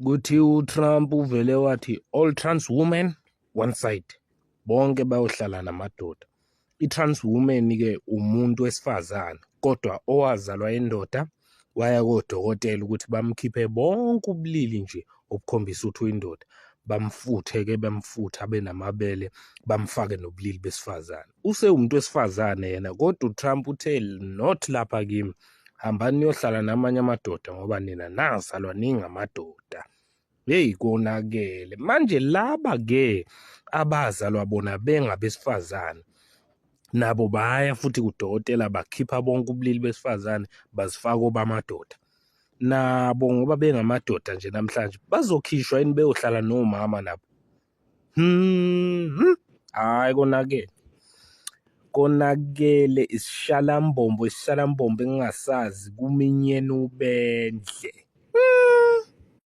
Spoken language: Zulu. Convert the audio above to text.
Kuthi uTrump uvele wathi all trans women one side, bonke bayohlala namadoda. I-trans woman-ke umuntu wesifazane kodwa owazalwa indoda, waya kodokotela ukuthi bamkhiphe bonke ubulili nje obukhombisa ukuthi uyindoda, bamfuthe-ke bamfuthe abe namabele, bamfake nobulili besifazane. Usewumuntu wesifazane yena, kodwa uTrump uthe not lapha kimi, hambani niyohlala namanye amadoda ngoba nina nazalwa ningamadoda. Hey, konakele manje laba-ke abazalwa bona bengabesifazane nabo baya futhi kudokotela bakhipha bonke ubulili besifazane bazifaka obamadoda. Nabo ngoba bengamadoda nje namhlanje bazokhishwa yini beyohlala nomama nabo? Hayi konakele isishalambombo engingasazi kuminyene ubendle.